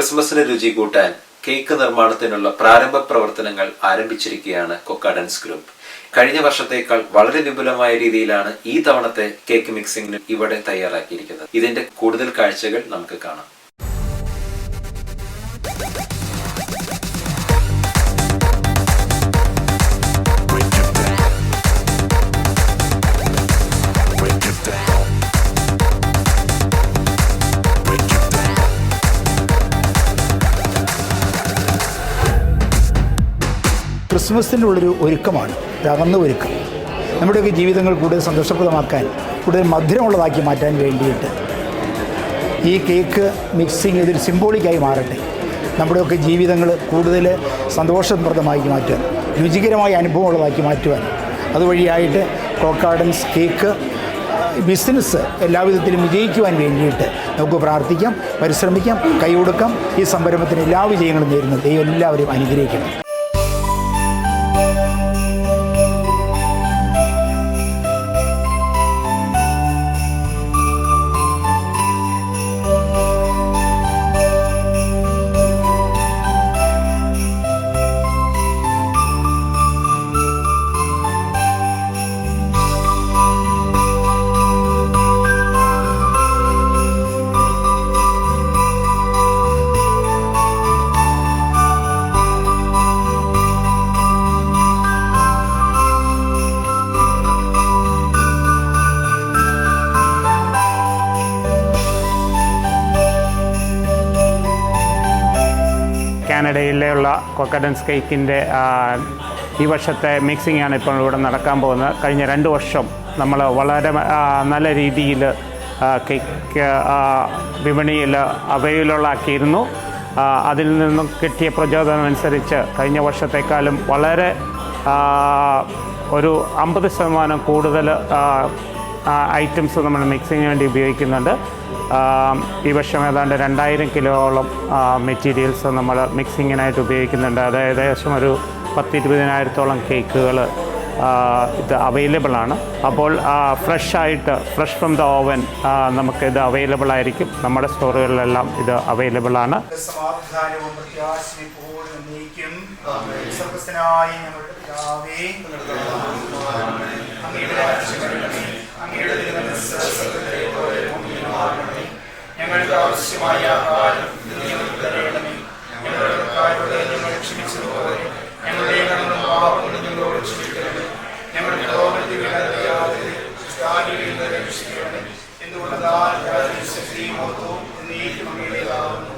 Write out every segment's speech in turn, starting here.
ക്രിസ്മസിന് രുചി കൂട്ടാൻ കേക്ക് നിർമ്മാണത്തിനുള്ള പ്രാരംഭ പ്രവർത്തനങ്ങൾ ആരംഭിച്ചിരിക്കുകയാണ് കൊക്കാഡൻസ് ഗ്രൂപ്പ്. കഴിഞ്ഞ വർഷത്തേക്കാൾ വളരെ വിപുലമായ രീതിയിലാണ് ഈ തവണത്തെ കേക്ക് മിക്സിംഗിന് ഇവിടെ തയ്യാറാക്കിയിരിക്കുന്നത്. ഇതിന്റെ കൂടുതൽ കാഴ്ചകൾ നമുക്ക് കാണാം. ക്രിസ്മസിനുള്ളൊരു ഒരുക്കമാണ്, അകന്ന ഒരുക്കം. നമ്മുടെയൊക്കെ ജീവിതങ്ങൾ കൂടുതൽ സന്തോഷപ്രദമാക്കാൻ, കൂടുതൽ മധുരമുള്ളതാക്കി മാറ്റാൻ വേണ്ടിയിട്ട് ഈ കേക്ക് മിക്സിങ് ഇതൊരു സിംബോളിക്കായി മാറട്ടെ. നമ്മുടെയൊക്കെ ജീവിതങ്ങൾ കൂടുതൽ സന്തോഷപ്രദമാക്കി മാറ്റുവാൻ, രുചികരമായ അനുഭവമുള്ളതാക്കി മാറ്റുവാൻ, അതുവഴിയായിട്ട് കൊക്കാഡൻസ് കേക്ക് ബിസിനസ് എല്ലാവിധത്തിലും വിജയിക്കുവാൻ വേണ്ടിയിട്ട് നമുക്ക് പ്രാർത്ഥിക്കാം, പരിശ്രമിക്കാം, കൈകൊടുക്കാം. ഈ സംരംഭത്തിന് എല്ലാ വിജയങ്ങളും നേരുന്നു. ദൈവം എല്ലാവരും അനുഗ്രഹിക്കണം. കാനഡയിലുള്ള കൊക്കാഡൻസ് കേക്കിൻ്റെ ഈ വർഷത്തെ മിക്സിംഗ് ആണ് ഇപ്പോൾ ഇവിടെ നടക്കാൻ പോകുന്നത്. കഴിഞ്ഞ 2 വർഷം നമ്മൾ വളരെ നല്ല രീതിയിൽ കേക്ക് വിപണിയിൽ അവൈലബിൾ ആക്കിയിരുന്നു. അതിൽ നിന്നും കിട്ടിയ പ്രചോദനം അനുസരിച്ച് കഴിഞ്ഞ വർഷത്തേക്കാളും വളരെ ഒരു 50% കൂടുതൽ ഐറ്റംസ് നമ്മൾ മിക്സിങ്ങിന് വേണ്ടി ഉപയോഗിക്കുന്നുണ്ട്. ഈ വർഷം ഏതാണ്ട് 2000 കിലോളം മെറ്റീരിയൽസ് നമ്മൾ മിക്സിങ്ങിനായിട്ട് ഉപയോഗിക്കുന്നുണ്ട്. അത് ഏകദേശം ഒരു 10-20,000-ഓളം കേക്കുകൾ ഇത് അവൈലബിൾ ആണ്. അപ്പോൾ ഫ്രഷ് ഫ്രം ദ ഓവൻ നമുക്കിത് അവൈലബിൾ ആയിരിക്കും. നമ്മുടെ സ്റ്റോറുകളിലെല്ലാം ഇത് അവൈലബിൾ ആണ്. ഞങ്ങൾക്ക് ആവശ്യമായ ആഹാരം ഞങ്ങൾക്ക് തരണമേ. ഞങ്ങളുടെ കടക്കാരോട് ഞങ്ങൾ ക്ഷമിച്ചതുപോലെ ഞങ്ങളുടെ കടങ്ങളും പാപങ്ങളും ഞങ്ങളോട് ക്ഷമിക്കണമേ. ഞങ്ങളുടെ പ്രലോഭനത്തിലാതെ രക്ഷിക്കണമേ. എന്തുകൊണ്ടെന്നാൽ ശക്തിയും മഹത്വവും എന്നേക്കും അങ്ങയുടേതാകുന്നു.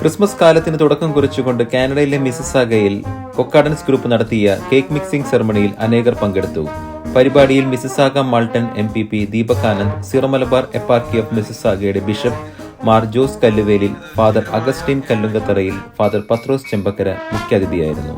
ക്രിസ്മസ് കാലത്തിന് തുടക്കം കുറിച്ചുകൊണ്ട് കാനഡയിലെ മിസിസാഗയിൽ കൊക്കാഡൻസ് ഗ്രൂപ്പ് നടത്തിയ കേക്ക് മിക്സിംഗ് സെറമണിയിൽ അനേകർ പങ്കെടുത്തു. പരിപാടിയിൽ Mississauga Malton MPP Deepak Anand, Syro Malabar eparchy of മിസിസാഗയുടെ bishop Mar Jose Kalluvelil, father Augustine Kallunkatharayil, father Pathros Chembakkara മുഖ്യാതിഥിയായിരുന്നു.